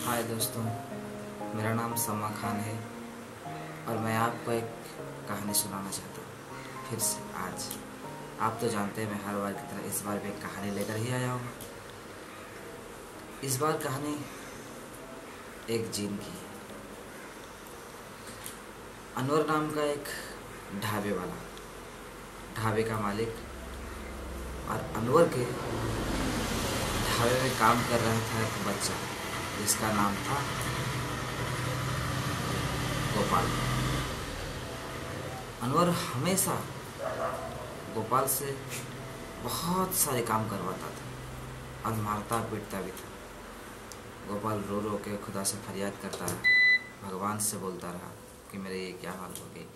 हाय दोस्तों, मेरा नाम समा खान है और मैं आपको एक कहानी सुनाना चाहता हूँ। फिर से आज आप तो जानते हैं मैं हर बार की तरह इस बार भी एक कहानी लेकर ही आया हूँ। इस बार कहानी एक जीन की है। अनवर नाम का एक ढाबे वाला, ढाबे का मालिक, और अनवर के ढाबे में काम कर रहा था एक बच्चा जिसका नाम था गोपाल। अनवर हमेशा गोपाल से बहुत सारे काम करवाता था और मारता पीटता भी था। गोपाल रो रो के खुदा से फरियाद करता रहा, भगवान से बोलता रहा कि मेरे ये क्या हाल हो गई।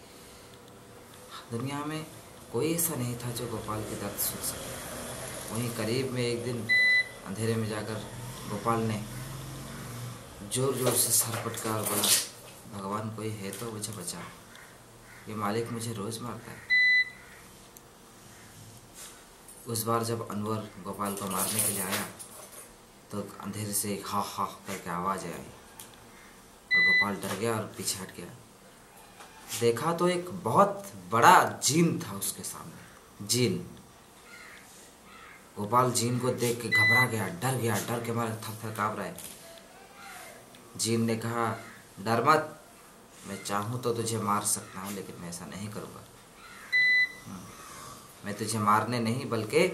दुनिया में कोई ऐसा नहीं था जो गोपाल के दर्द सुन सके। वहीं करीब में एक दिन अंधेरे में जाकर गोपाल ने जोर जोर से सर पटका और बोला, भगवान कोई है तो मुझे बचाओ, ये मालिक मुझे रोज मारता है। उस बार जब अनवर गोपाल को मारने के लिए आया तो अंधेरे से एक हा हा करके आवाज़ आई और गोपाल डर गया और पीछे हट गया। देखा तो एक बहुत बड़ा जीन था उसके सामने। जीन। गोपाल जीन को देख के घबरा गया, डर के मारे थर थर काँप रहा है। जीन ने कहा, डर मत, मैं चाहूँ तो तुझे मार सकता हूँ, लेकिन मैं ऐसा नहीं करूँगा। मैं तुझे मारने नहीं बल्कि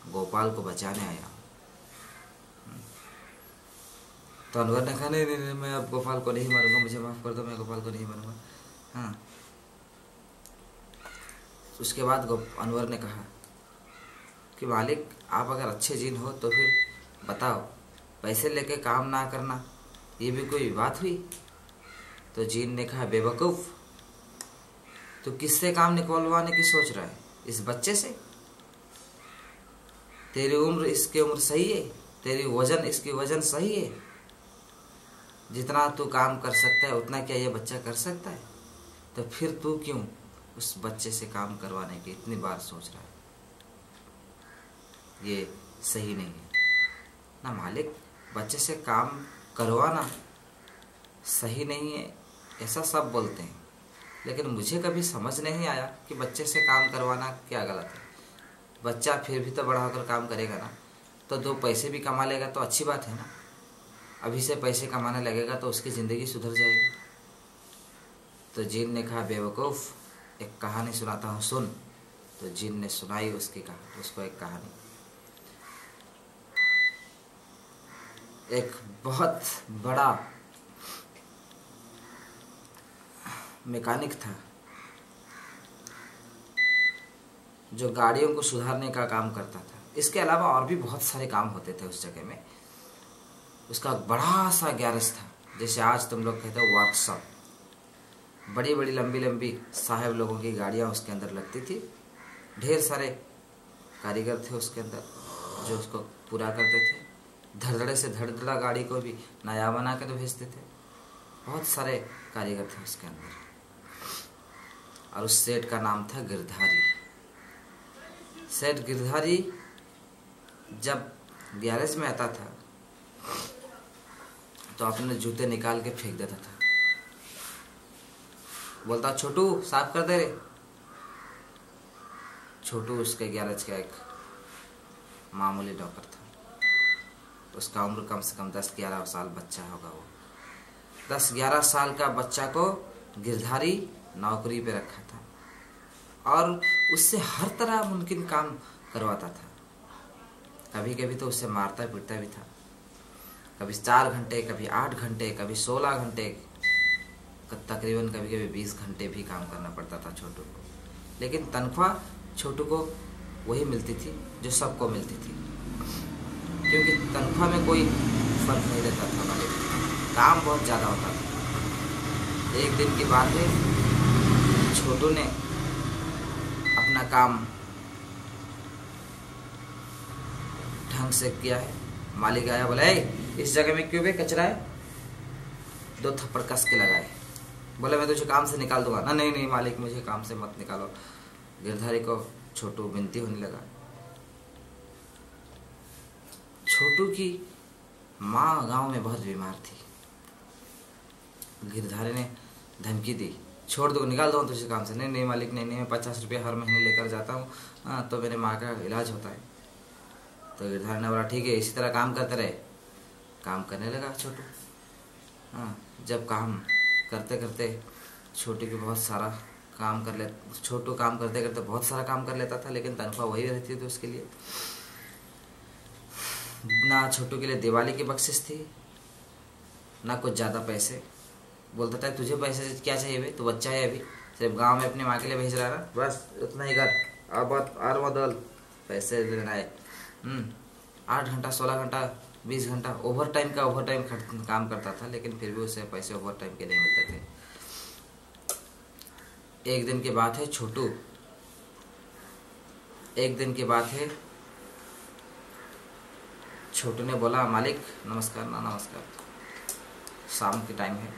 गोपाल को बचाने आया हूँ। तो अनवर ने कहा, नहीं नहीं नहीं, मैं अब गोपाल को नहीं मारूंगा, मुझे माफ़ कर दो, मैं गोपाल को नहीं मारूंगा। हाँ। उसके बाद अनवर ने कहा कि मालिक, आप अगर अच्छे जीन हो तो फिर बताओ, पैसे लेके काम ना करना ये भी कोई बात हुई? तो जीन ने कहा, बेवकूफ़, तो किससे काम निकलवाने की सोच रहा है? इस बच्चे से? तेरी उम्र इसकी उम्र सही है, तेरी वजन इसकी वजन सही है, जितना तू काम कर सकता है उतना क्या ये बच्चा कर सकता है? तो फिर तू क्यों उस बच्चे से काम करवाने की इतनी बार सोच रहा है? ये सही नहीं है ना मालिक। बच्चे से काम करवाना सही नहीं है ऐसा सब बोलते हैं, लेकिन मुझे कभी समझ नहीं आया कि बच्चे से काम करवाना क्या गलत है। बच्चा फिर भी तो बड़ा होकर काम करेगा ना, तो दो पैसे भी कमा लेगा तो अच्छी बात है ना। अभी से पैसे कमाने लगेगा तो उसकी ज़िंदगी सुधर जाएगी। तो जीन ने कहा, बेवकूफ़, एक कहानी सुनाता हूँ, सुन। तो जीन ने सुनाई उसको एक कहानी। एक बहुत बड़ा मैकेनिक था जो गाड़ियों को सुधारने का काम करता था। इसके अलावा और भी बहुत सारे काम होते थे उस जगह में। उसका बड़ा सा गैरेज था, जैसे आज तुम लोग कहते हो वर्कशॉप। बड़ी बड़ी लंबी लंबी साहब लोगों की गाड़ियाँ उसके अंदर लगती थी। ढेर सारे कारीगर थे उसके अंदर जो उसको पूरा करते थे। धड़धड़े से धड़धड़ा गाड़ी को भी नया बना कर भेजते थे। बहुत सारे कारीगर थे उसके अंदर। और उस सेठ का नाम था गिरधारी। सेठ गिरधारी जब गैरेज में आता था तो अपने जूते निकाल के फेंक देता था। बोलता, छोटू साफ कर दे रे। छोटू उसके गैरेज का एक मामूली नौकर था। उसका उम्र कम से कम 10-11 साल बच्चा होगा। वो 10-11 साल का बच्चा को गिरधारी नौकरी पे रखा था और उससे हर तरह मुमकिन काम करवाता था। कभी कभी तो उससे मारता पीटता भी था। कभी 4 घंटे, कभी 8 घंटे, कभी 16 घंटे, तकरीबन कभी कभी 20 घंटे भी काम करना पड़ता था छोटू को। लेकिन तनख्वाह छोटू को वही मिलती थी जो सबको मिलती थी, क्योंकि तनख्वाह में कोई फर्क नहीं रहता था हमारे। काम बहुत ज़्यादा होता था। एक दिन की बात है, छोटू ने अपना काम ढंग से किया है। मालिक आया, बोला, इस जगह में क्यों बे कचरा है? 2 थप्पड़ कस के लगाए। बोले, मैं तुझे काम से निकाल दूंगा ना। नहीं नहीं मालिक, मुझे काम से मत निकालो। गिरधारी को छोटू विनती होने लगा। छोटू की माँ गांव में बहुत बीमार थी। गिरधारी ने धमकी दी, छोड़ दो, निकाल दो तुझे काम से। नहीं नहीं मालिक, नहीं नहीं, मैं 50 रुपये हर महीने लेकर जाता हूँ, हाँ, तो मेरे माँ का इलाज होता है। तो गिरधारी ने बोला ठीक है, इसी तरह काम करते रहे। काम करने लगा छोटू। हाँ, जब काम करते करते छोटू भी बहुत सारा काम कर ले, छोटू काम करते करते बहुत सारा काम कर लेता था, लेकिन तनख्वाह वही रहती थी उसके लिए। ना छोटू के लिए दिवाली की बख्शिश थी, ना कुछ ज़्यादा पैसे। बोलता था तुझे पैसे से क्या चाहिए भाई, तू बच्चा है अभी, सिर्फ गांव में अपनी माँ के लिए भेज रहा है ना, बस उतना ही कर, अब और बदल पैसे लेना है। 8 घंटा 16 घंटा 20 घंटा ओवर टाइम काम करता था, लेकिन फिर भी उसे पैसे ओवर टाइम के नहीं मिलते थे। एक दिन की बात है छोटू, एक दिन की बात है, छोटू ने बोला मालिक नमस्कार ना, नमस्कार, शाम के टाइम है।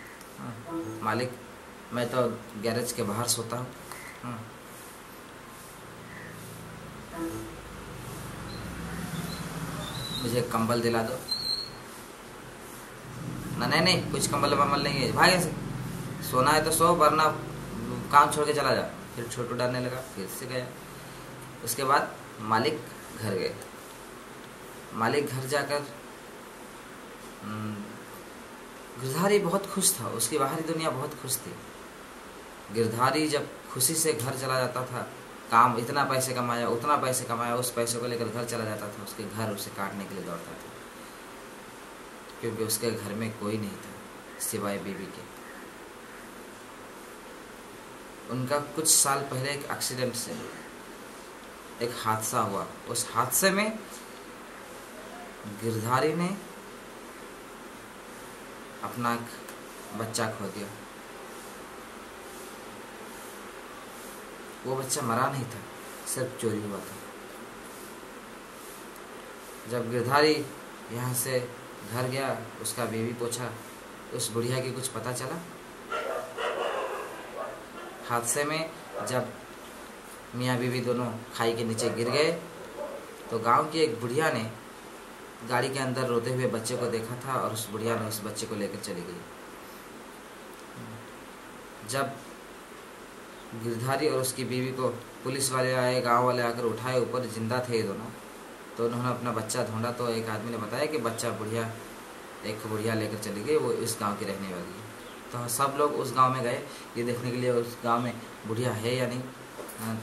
मालिक मैं तो गैरेज के बाहर सोता हूँ, मुझे कंबल दिला दो ना। नहीं नहीं, कुछ कंबल वंबल नहीं है, भागे से, सोना है तो सो, वरना काम छोड़ के चला जा। फिर छोटू डरने लगा, फिर से गया। उसके बाद मालिक घर गए। मालिक घर जाकर गिरधारी बहुत खुश था, उसकी बाहरी दुनिया बहुत खुश थी। गिरधारी जब खुशी से घर चला जाता था, काम इतना पैसे कमाया, उतना पैसे कमाया, उस पैसे को लेकर घर चला जाता था, उसके घर उसे काटने के लिए दौड़ता था, क्योंकि उसके घर में कोई नहीं था सिवाय बीवी के। उनका कुछ साल पहले एक एक्सीडेंट से एक हादसा हुआ। उस हादसे में गिरधारी ने अपना बच्चा खो दिया। वो बच्चा मरा नहीं था, सिर्फ चोरी हुआ था। जब गिरधारी यहाँ से घर गया, उसका बीवी पूछा, उस बुढ़िया की कुछ पता चला? हादसे में जब मियाँ बीवी दोनों खाई के नीचे गिर गए, तो गांव की एक बुढ़िया ने गाड़ी के अंदर रोते हुए बच्चे को देखा था, और उस बुढ़िया ने उस बच्चे को लेकर चली गई। जब गिरधारी और उसकी बीवी को पुलिस वाले आए, गांव वाले आकर उठाए ऊपर, जिंदा थे ये दोनों, तो उन्होंने अपना बच्चा ढूंढा, तो एक आदमी ने बताया कि बच्चा एक बुढ़िया लेकर चली गई, वो इस गांव की रहने वाली है। तो सब लोग उस गांव में गए ये देखने के लिए उस गांव में बुढ़िया है या नहीं,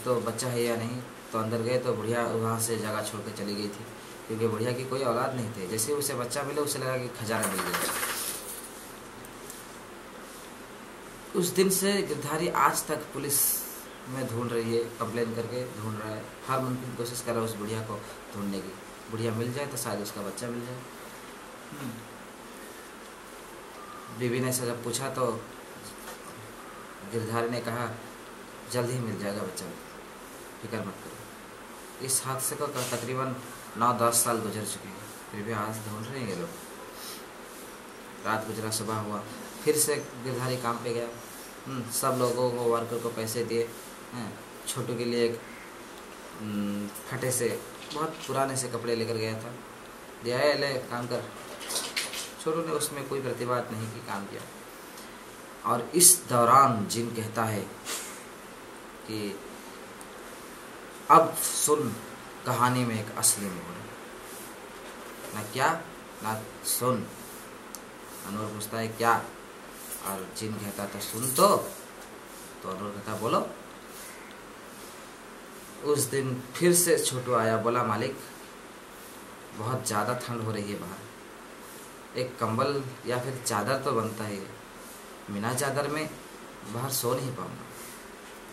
तो बच्चा है या नहीं। तो अंदर गए तो बुढ़िया वहाँ से जगह छोड़ कर चली गई थी, क्योंकि बुढ़िया की कोई औलाद नहीं थे। जैसे उसे बच्चा मिले, उसे लगा कि खजाना मिल गया। उस दिन से गिरधारी आज तक पुलिस में ढूंढ रही है, कंप्लेन करके ढूंढ रहा है, हर मुमकिन कोशिश कर रहा है उस बुढ़िया को ढूंढने की। बुढ़िया मिल जाए तो शायद उसका बच्चा मिल जाए। बीवी ने से जब पूछा तो गिरधारी ने कहा जल्द ही मिल जाएगा बच्चा, फिक्र मत करो। इस हादसे को तकरीबन 9-10 साल गुजर चुके हैं, फिर भी आज ढूंढ रहे हैं लोग। रात गुजरा, सुबह हुआ, फिर से गिरधारी काम पे गया। सब लोगों को, वर्कर को पैसे दिए। छोटू के लिए एक फटे से, बहुत पुराने से कपड़े लेकर गया था, दिया है, ले काम कर। छोटू ने उसमें कोई प्रतिवाद नहीं की, काम किया। और इस दौरान जिन कहता है कि अब सुन कहानी में एक असली मोड़, ना क्या ना सुन। अनवर पूछता है क्या, और जिन कहता था सुन तो अनवर कहता बोलो। उस दिन फिर से छोटू आया, बोला मालिक बहुत ज़्यादा ठंड हो रही है बाहर, एक कंबल या फिर चादर तो बनता ही है, बिना चादर में बाहर सो नहीं पाऊँगा,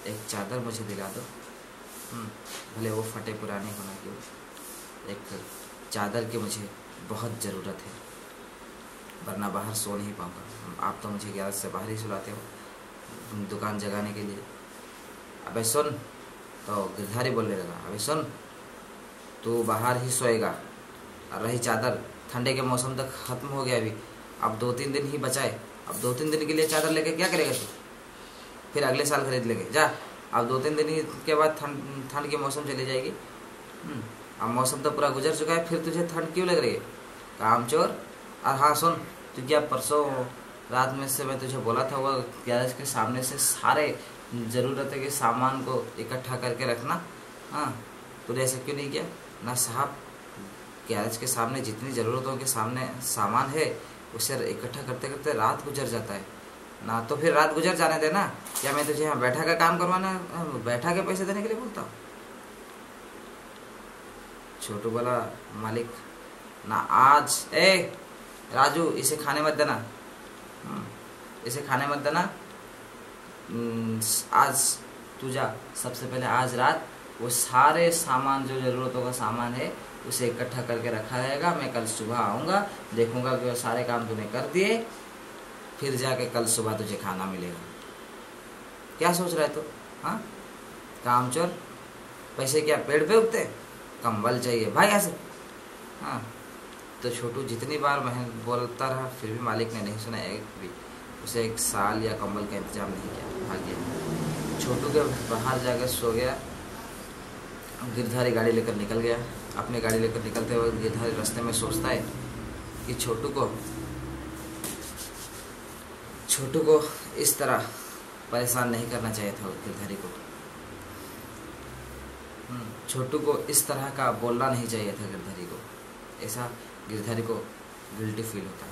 एक चादर मुझे दिला दो। भले वो फटे पुराने होना क्यों, एक चादर की मुझे बहुत ज़रूरत है, वरना बाहर सो नहीं पाऊँगा। आप तो मुझे 11 से बाहर ही सुलाते हो दुकान जगाने के लिए। अबे सुन, तो गिरधारी बोलने लगा, अबे सुन, तू बाहर ही सोएगा, और रही चादर, ठंडे के मौसम तक ख़त्म हो गया अभी, अब 2-3 दिन ही बचा है। अब 2-3 दिन के लिए चादर लेके क्या करेगा तू? फिर अगले साल खरीद लेंगे, जा। अब 2-3 दिन ही के बाद ठंड की मौसम चली जाएगी। अब मौसम तो पूरा गुजर चुका है, फिर तुझे ठंड क्यों लग रही है, काम चोर। और हाँ सुन, तू क्या परसों रात में से मैं तुझे बोला था वो गैरेज के सामने से सारे ज़रूरत के सामान को इकट्ठा करके रखना। हाँ, तूने ऐसा क्यों नहीं किया? ना साहब, गैरेज के सामने जितनी ज़रूरतों के सामने सामान है उसे इकट्ठा करते करते रात गुजर जाता है ना। तो फिर रात गुजर जाने देना। क्या मैं तुझे यहाँ बैठा का काम करवाना, बैठा के पैसे देने के लिए बोलता हूँ? छोटू बोला, मालिक ना आज, ए राजू इसे खाने मत देना, इसे खाने मत देना। आज तू जा, सबसे पहले आज रात वो सारे सामान जो ज़रूरतों का सामान है उसे इकट्ठा करके रखा रहेगा। मैं कल सुबह आऊँगा, देखूँगा कि वो सारे काम तूने कर दिए, फिर जाके कल सुबह तुझे खाना मिलेगा। क्या सोच रहा है तू? हाँ, कामचोर, पैसे क्या पेड़ पे उगते? कंबल चाहिए भाई ऐसे। हाँ, तो छोटू जितनी बार मैं बोलता रहा फिर भी मालिक ने नहीं सुना। एक भी उसे एक साल या कंबल का इंतजाम नहीं किया, भाग गया। छोटू के बाहर जाकर सो गया। गिरधारी गाड़ी लेकर निकल गया। अपनी गाड़ी लेकर निकलते हुए गिरधारी रास्ते में सोचता है कि छोटू को इस तरह परेशान नहीं करना चाहिए था गिरधारी को। छोटू को इस तरह का बोलना नहीं चाहिए था गिरधारी को। ऐसा गिरधारी को गिल्टी फील होता है।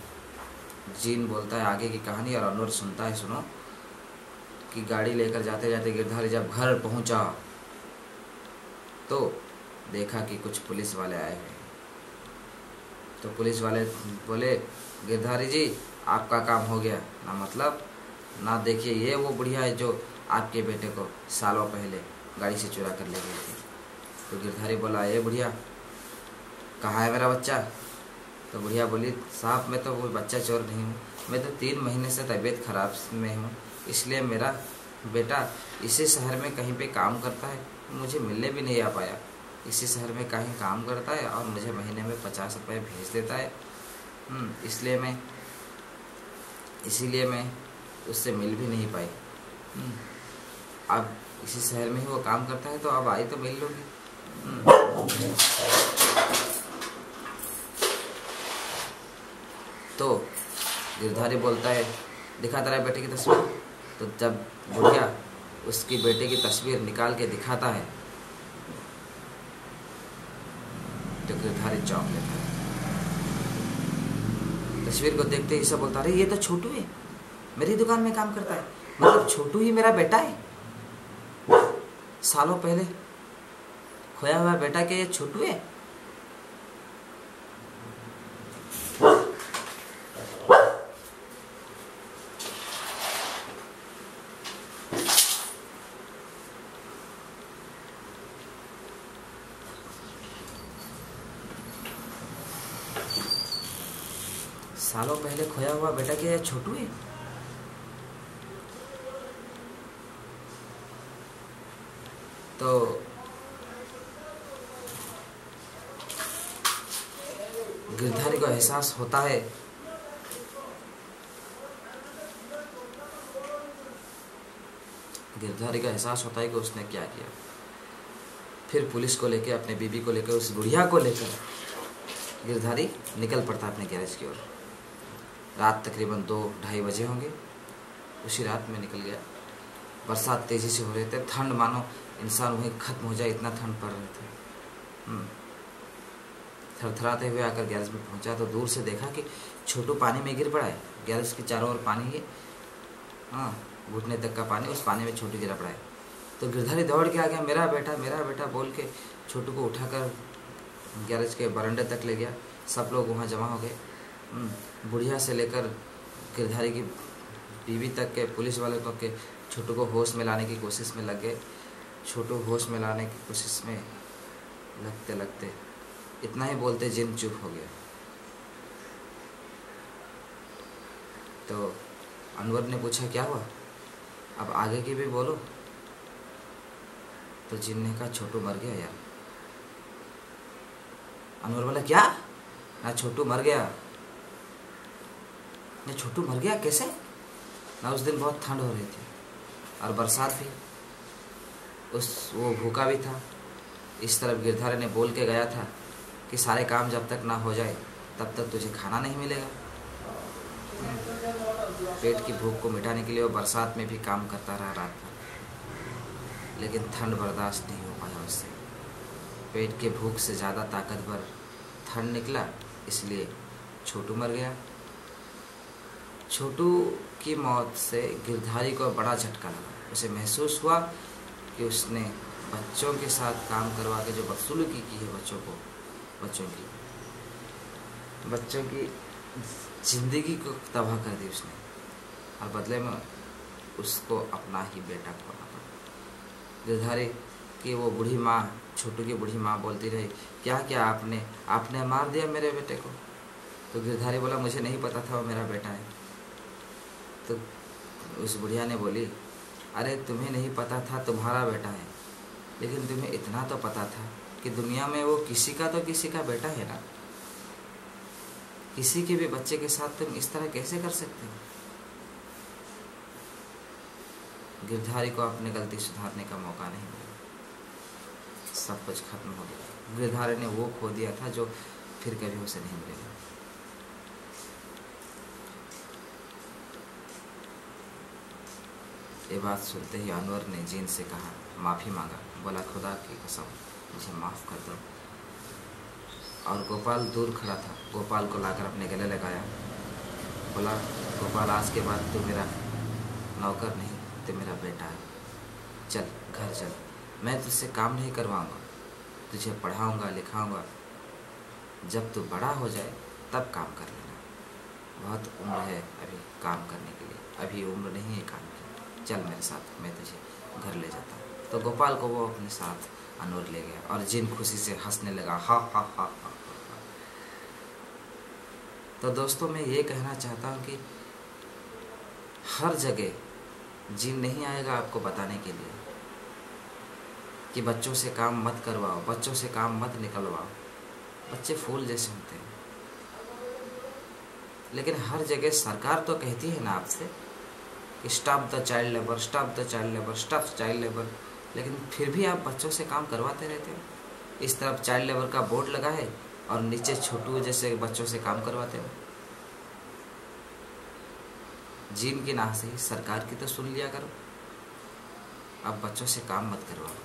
जीन बोलता है आगे की कहानी और अनवर सुनता है। सुनो कि गाड़ी लेकर जाते जाते गिरधारी जब घर पहुंचा तो देखा कि कुछ पुलिस वाले आए हैं। तो पुलिस वाले बोले, गिरधारी जी आपका काम हो गया ना, मतलब ना, देखिए ये वो बुढ़िया है जो आपके बेटे को सालों पहले गाड़ी से चुरा कर ले गई थी। तो गिरधारी बोला, ये बुढ़िया कहाँ है मेरा बच्चा? तो बुढ़िया बोली, साहब मैं तो वो बच्चा चोर नहीं हूँ, मैं तो 3 महीने से तबीयत खराब में हूँ, इसलिए मेरा बेटा इसी शहर में कहीं पे काम करता है, मुझे मिलने भी नहीं आ पाया। इसी शहर में कहीं काम करता है और मुझे महीने में 50 रुपये भेज देता है। इसीलिए मैं उससे मिल भी नहीं पाई। अब इसी शहर में ही वो काम करता है तो अब आई तो मिल लोगी। तो गिरधारी बोलता है, दिखा तेरा बेटे की तस्वीर। तो जब बुढ़िया उसकी बेटे की तस्वीर निकाल के दिखाता है तो गिरधारी चौंक लेता है। तस्वीर को देखते ही सब बोलता, अरे ये तो छोटू है, मेरी दुकान में काम करता है, मतलब छोटू ही मेरा बेटा है। सालों पहले खोया हुआ बेटा के ये छोटू है। सालों पहले खोया हुआ बेटा के ये छोटू है। तो गिरधारी को एहसास होता है कि उसने क्या किया। फिर पुलिस को लेकर, अपने बीबी को लेकर, उस बुढ़िया को लेकर गिरधारी निकल पड़ता अपने गैरेज की ओर। रात तकरीबन 2-2:30 बजे होंगे। उसी रात में निकल गया। बरसात तेज़ी से हो रहे थे, ठंड मानो इंसान वहीं खत्म हो जाए इतना ठंड पड़ रहे थे। थरथराते हुए आकर गैरेज में पहुंचा तो दूर से देखा कि छोटू पानी में गिर पड़ा है। गैरेज के चारों ओर पानी है, घुटने तक का पानी, उस पानी में छोटू गिरा पड़ा है। तो गिरधारी दौड़ के आ गया, मेरा बेटा बोल के छोटू को उठाकर गैरेज के बरामदे तक ले गया। सब लोग वहाँ जमा हो गए। बुढ़िया से लेकर गिरधारी की बीवी तक के, पुलिस वाले तक के छोटू को होश में लाने की कोशिश में लग गए। छोटू होश में लाने की कोशिश में लगते इतना ही बोलते जिन चुप हो गया। तो अनवर ने पूछा, क्या हुआ, अब आगे की भी बोलो। तो जिन ने कहा, छोटू मर गया यार। अनवर बोला, क्या? ना छोटू मर गया। ना छोटू मर गया कैसे? ना उस दिन बहुत ठंड हो रही थी और बरसात भी, वो भूखा भी था। इस तरफ गिरधारी ने बोल के गया था कि सारे काम जब तक ना हो जाए तब तक तुझे खाना नहीं मिलेगा। पेट की भूख को मिटाने के लिए वो बरसात में भी काम करता रहा रात भर, लेकिन ठंड बर्दाश्त नहीं हो पाया उससे। पेट के भूख से ज़्यादा ताकतवर ठंड निकला, इसलिए छोटू मर गया। छोटू की मौत से गिरधारी को बड़ा झटका लगा। उसे महसूस हुआ कि उसने बच्चों के साथ काम करवा के जो बदसलूकी की है बच्चों की जिंदगी को तबाह कर दी उसने, और बदले में उसको अपना ही बेटा खोना पड़ा। गिरधारी की वो बूढ़ी माँ, छोटू की बूढ़ी माँ बोलती रही, क्या क्या आपने मार दिया मेरे बेटे को। तो गिरधारी बोला, मुझे नहीं पता था वो मेरा बेटा है। तो उस बुढ़िया ने बोली, अरे तुम्हें नहीं पता था तुम्हारा बेटा है, लेकिन तुम्हें इतना तो पता था कि दुनिया में वो किसी का बेटा है ना। किसी के भी बच्चे के साथ तुम इस तरह कैसे कर सकते हो। गिरधारी को अपनी गलती सुधारने का मौका नहीं मिला, सब कुछ खत्म हो गया। गिरधारी ने वो खो दिया था जो फिर कभी उसे नहीं मिलेगा। ये बात सुनते ही अनवर ने जीन से कहा, माफ़ी मांगा। बोला, खुदा की कसम मुझे माफ़ कर दो। और गोपाल दूर खड़ा था, गोपाल को लाकर अपने गले लगाया। बोला, गोपाल आज के बाद तू मेरा नौकर नहीं, तू मेरा बेटा है। चल घर चल, मैं तुझसे काम नहीं करवाऊँगा, तुझे पढ़ाऊँगा लिखाऊँगा। जब तू बड़ा हो जाए तब काम कर लेना, बहुत उम्र है अभी काम करने के लिए, अभी उम्र नहीं है काम की। चल मेरे साथ, मैं तुझे घर ले जाता हूँ। तो गोपाल को वो अपने साथ अनवर ले गया और जिन खुशी से हंसने लगा, हा हा हा हा। तो दोस्तों, मैं ये कहना चाहता हूँ कि हर जगह जिन नहीं आएगा आपको बताने के लिए कि बच्चों से काम मत करवाओ, बच्चों से काम मत निकलवाओ। बच्चे फूल जैसे होते हैं, लेकिन हर जगह सरकार तो कहती है ना आपसे कि stop the child labour, stop the child labour, stop child labour, लेकिन फिर भी आप बच्चों से काम करवाते रहते हो। इस तरफ चाइल्ड लेबर का बोर्ड लगा है और नीचे छोटू जैसे बच्चों से काम करवाते हो। जीन की ना सही, सरकार की तो सुन लिया करो। अब बच्चों से काम मत करवाओ।